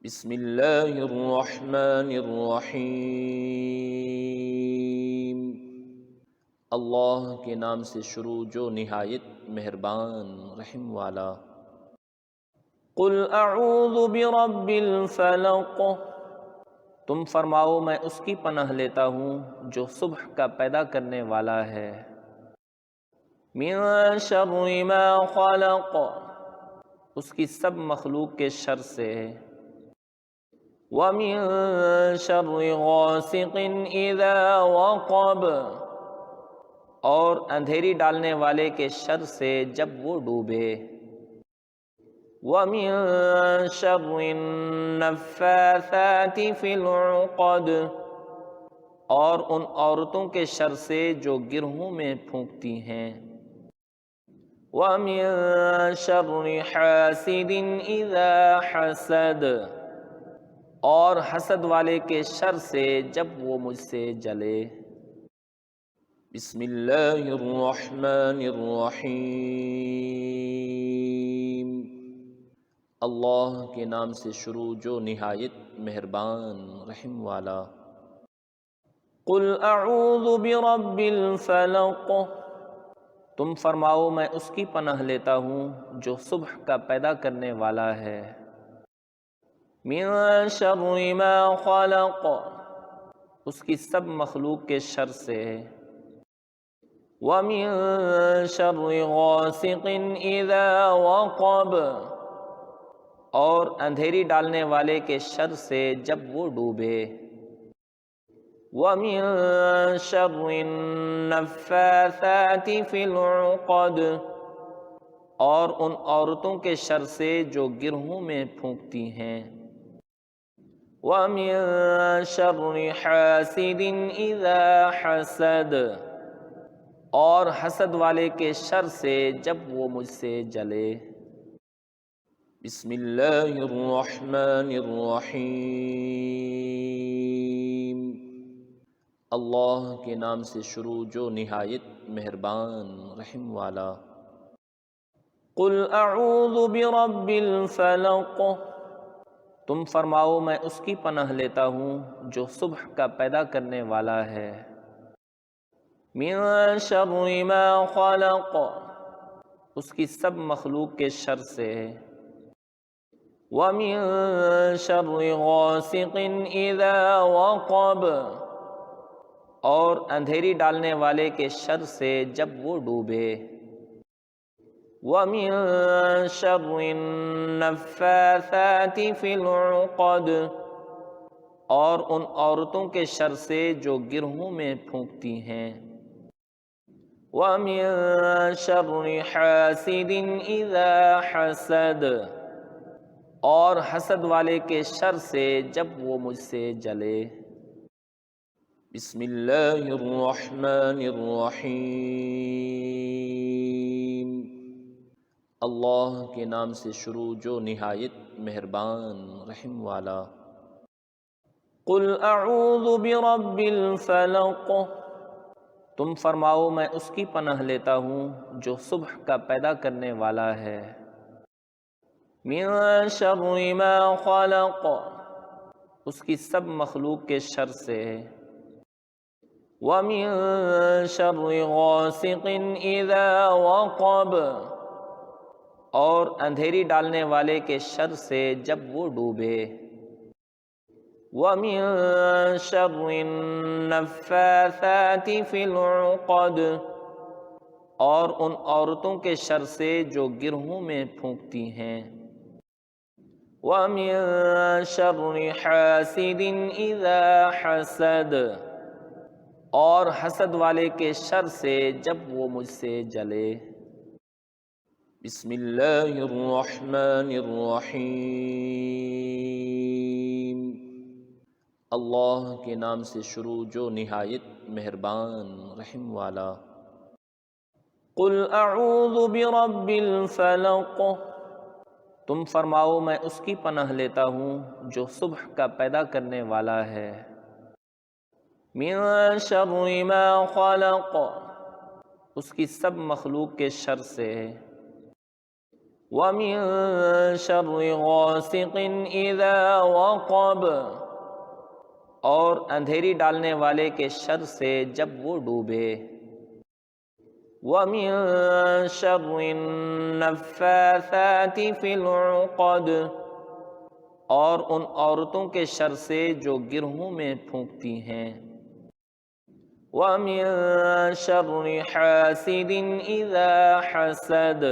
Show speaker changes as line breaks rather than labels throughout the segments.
بسم اللہ الرحمن الرحیم۔ اللہ کے نام سے شروع جو نہایت مہربان رحم والا۔ قل اعوذ برب الفلق، تم فرماؤ میں اس کی پناہ لیتا ہوں جو صبح کا پیدا کرنے والا ہے۔ من شر ما خلق، اس کی سب مخلوق کے شر سے۔ وَمِن شَرِّ غَاسِقٍ إِذَا وَقَبَ، اور اندھیری ڈالنے والے کے شر سے جب وہ ڈوبے۔ وَمِن شَرِّ النَّفَّاثَاتِ فِي الْعُقَدِ، اور ان عورتوں کے شر سے جو گرہوں میں پھونکتی ہیں۔ وَمِن شَرِّ حَاسِدٍ إِذَا حَسَدَ، اور حسد والے کے شر سے جب وہ مجھ سے جلے۔ بسم اللہ الرحمن الرحیم۔ اللہ کے نام سے شروع جو نہایت مہربان رحم والا۔ قل اعوذ برب الفلق، تم فرماؤ میں اس کی پناہ لیتا ہوں جو صبح کا پیدا کرنے والا ہے۔ من شر ما خلق، اس کی سب مخلوق کے شر سے۔ وَمِن شَرِّ غَاسِقٍ إِذَا وَقَبَ، اور اندھیری ڈالنے والے کے شر سے جب وہ ڈوبے۔ وَمِن شَرِّ النَّفَّاثَاتِ فِي الْعُقَدِ، اور ان عورتوں کے شر سے جو گرہوں میں پھونکتی ہیں۔ وَمِن شَرِّ حَاسِدٍ إِذَا حَسَدَ، اور حسد والے کے شر سے جب وہ مجھ سے جلے۔ بسم اللہ الرحمن الرحیم۔ اللہ کے نام سے شروع جو نہایت مہربان رحم والا۔ قل اعوذ برب الفلق، تم فرماؤ میں اس کی پناہ لیتا ہوں جو صبح کا پیدا کرنے والا ہے۔ من شر ما خلق، اس کی سب مخلوق کے شر سے۔ وَمِن شَرِّ غَاسِقٍ إِذَا وَقَبَ، اور اندھیری ڈالنے والے کے شر سے جب وہ ڈوبے۔ وَمِن شَرِّ النَّفَّاثَاتِ فِي الْعُقَدِ، اور ان عورتوں کے شر سے جو گرہوں میں پھونکتی ہیں۔ وَمِن شَرِّ حَاسِدٍ إِذَا حَسَدَ، اور حسد والے کے شر سے جب وہ مجھ سے جلے۔ بسم اللہ الرحمن الرحیم۔ اللہ کے نام سے شروع جو نہایت مہربان رحم والا۔ قل اعوذ برب الفلق، تم فرماؤ میں اس کی پناہ لیتا ہوں جو صبح کا پیدا کرنے والا ہے۔ من شر ما خلق، اس کی سب مخلوق کے شر سے۔ وَمِن شَرِّ غَاسِقٍ إِذَا وَقَبَ، اور اندھیری ڈالنے والے کے شر سے جب وہ ڈوبے۔ وَمِن شَرِّ النَّفَّاثَاتِ فِي الْعُقَدِ، اور ان عورتوں کے شر سے جو گرہوں میں پھونکتی ہیں۔ وَمِن شَرِّ حَاسِدٍ إِذَا حَسَدَ، اور حسد والے کے شر سے جب وہ مجھ سے جلے۔ بسم اللہ الرحمن الرحیم۔ اللہ کے نام سے شروع جو نہایت مہربان رحم والا۔ قل اعوذ برب الفلق، تم فرماؤ میں اس کی پناہ لیتا ہوں جو صبح کا پیدا کرنے والا ہے۔ من شر ما خلق، اس کی سب مخلوق کے شر سے۔ وَمِن شَرِّ غَاسِقٍ إِذَا وَقَبَ، اور اندھیری ڈالنے والے کے شر سے جب وہ ڈوبے۔ وَمِن شَرِّ النَّفَّاثَاتِ فِي الْعُقَدِ، اور ان عورتوں کے شر سے جو گرہوں میں پھونکتی ہیں۔ وَمِن شَرِّ حَاسِدٍ إِذَا حَسَدَ،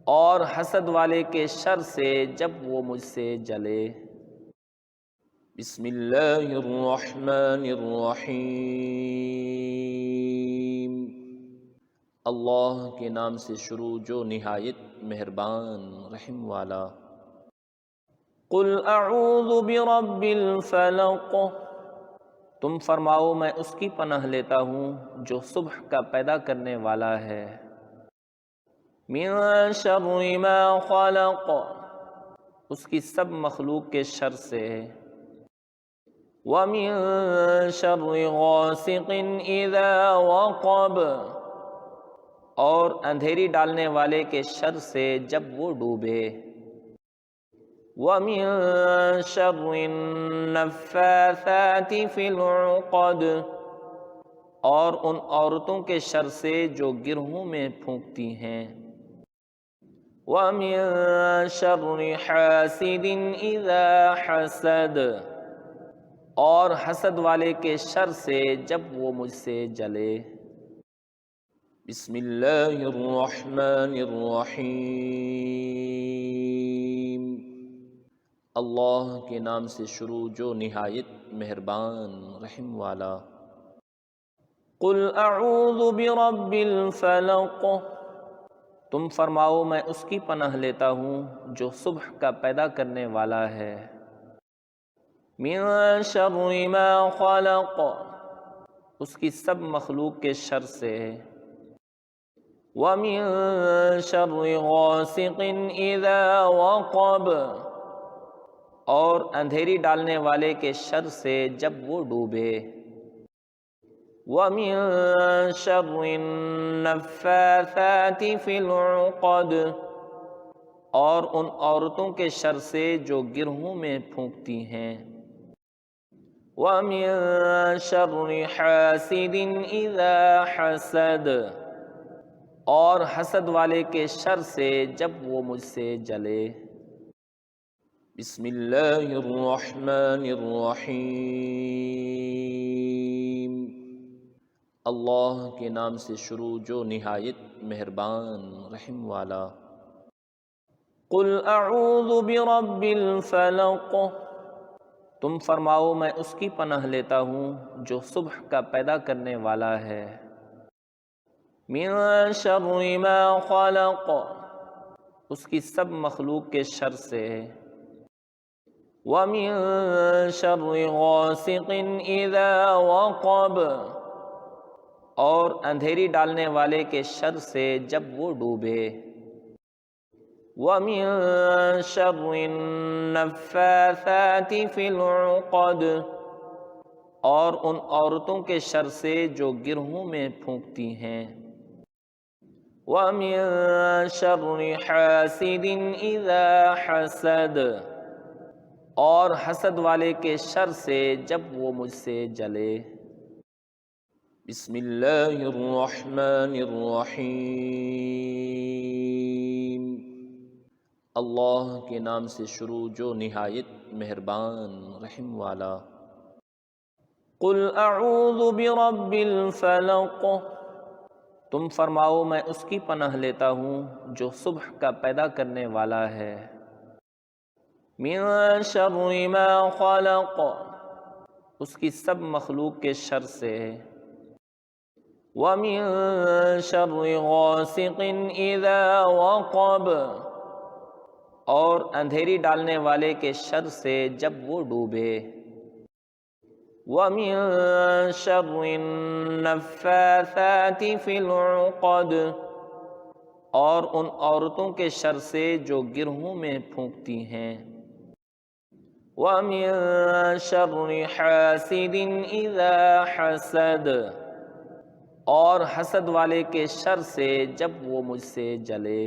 اور حسد والے کے شر سے جب وہ مجھ سے جلے۔ بسم اللہ الرحمن الرحیم، اللہ کے نام سے شروع جو نہایت مہربان رحم والا۔ قل اعوذ برب الفلق، تم فرماؤ میں اس کی پناہ لیتا ہوں جو صبح کا پیدا کرنے والا ہے۔ من شر ما خلق، اس کی سب مخلوق کے شر سے۔ وَمِن شَرِّ غَاسِقٍ إِذَا وَقَبَ، اور اندھیری ڈالنے والے کے شر سے جب وہ ڈوبے۔ وَمِن شَرِّ النَّفَّاثَاتِ فِي الْعُقَدِ، اور ان عورتوں کے شر سے جو گرہوں میں پھونکتی ہیں۔ وَمِن شَرِّ حَاسِدٍ إِذَا حَسَدَ، اور حسد والے کے شر سے جب وہ مجھ سے جلے۔ بسم اللہ الرحمن الرحیم، اللہ کے نام سے شروع جو نہایت مہربان رحم والا۔ قل اعوذ برب الفلق، تم فرماؤ میں اس کی پناہ لیتا ہوں جو صبح کا پیدا کرنے والا ہے۔ من شر ما خلق، اس کی سب مخلوق کے شر سے۔ وَمِن شَرِّ غَاسِقٍ إِذَا وَقَبَ، اور اندھیری ڈالنے والے کے شر سے جب وہ ڈوبے۔ وَمِن شَرِّ النَّفَّاثَاتِ فِي الْعُقَدِ، اور ان عورتوں کے شر سے جو گرہوں میں پھونکتی ہیں۔ وَمِن شَرِّ حَاسِدٍ إِذَا حَسَدَ، اور حسد والے کے شر سے جب وہ مجھ سے جلے۔ بسم اللہ الرحمن الرحیم، اللہ کے نام سے شروع جو نہایت مہربان رحم والا۔ قل اعوذ برب الفلق، تم فرماؤ میں اس کی پناہ لیتا ہوں جو صبح کا پیدا کرنے والا ہے۔ من شر ما خلق، اس کی سب مخلوق کے شر سے۔ وَمِن شَرِّ غَاسِقٍ إِذَا وَقَبَ، اور اندھیری ڈالنے والے کے شر سے جب وہ ڈوبے۔ وَمِن شَرِّ النَّفَّاثَاتِ فِي الْعُقَدِ، اور ان عورتوں کے شر سے جو گرہوں میں پھونکتی ہیں۔ وَمِن شَرِّ حَاسِدٍ إِذَا حَسَدَ، اور حسد والے کے شر سے جب وہ مجھ سے جلے۔ بسم اللہ الرحمن الرحیم، اللہ کے نام سے شروع جو نہایت مہربان رحم والا۔ قل اعوذ برب الفلق، تم فرماؤ میں اس کی پناہ لیتا ہوں جو صبح کا پیدا کرنے والا ہے۔ من شر ما خلق، اس کی سب مخلوق کے شر سے۔ وَمِن شَرِّ غَاسِقٍ إِذَا وَقَبَ، اور اندھیری ڈالنے والے کے شر سے جب وہ ڈوبے۔ وَمِن شَرِّ النَّفَّاثَاتِ فِي الْعُقَدِ، اور ان عورتوں کے شر سے جو گرہوں میں پھونکتی ہیں۔ وَمِن شَرِّ حَاسِدٍ إِذَا حَسَدَ، اور حسد والے کے شر سے جب وہ مجھ سے جلے۔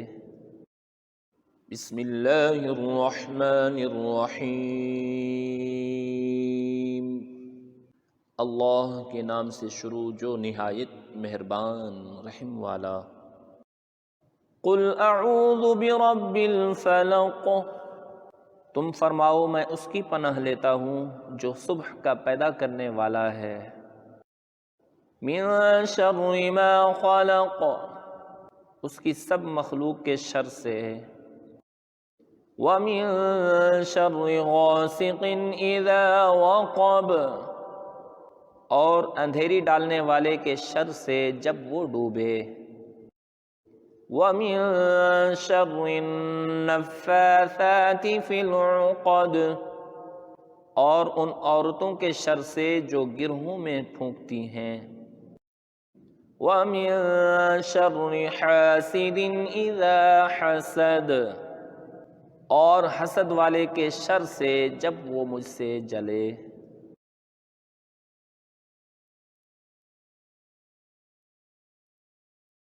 بسم اللہ الرحمن الرحیم، اللہ کے نام سے شروع جو نہایت مہربان رحم والا۔ قل اعوذ برب الفلق، تم فرماؤ میں اس کی پناہ لیتا ہوں جو صبح کا پیدا کرنے والا ہے۔ من شر ما خلق، اس کی سب مخلوق کے شر سے۔ وَمِن شَرِّ غَاسِقٍ إِذَا وَقَبَ، اور اندھیری ڈالنے والے کے شر سے جب وہ ڈوبے۔ وَمِن شَرِّ النَّفَّاثَاتِ فِي الْعُقَدِ، اور ان عورتوں کے شر سے جو گرہوں میں پھونکتی ہیں۔ وَمِن شَرِّ حَاسِدٍ إِذَا حَسَدَ، اور حسد والے کے شر سے جب وہ مجھ سے جلے۔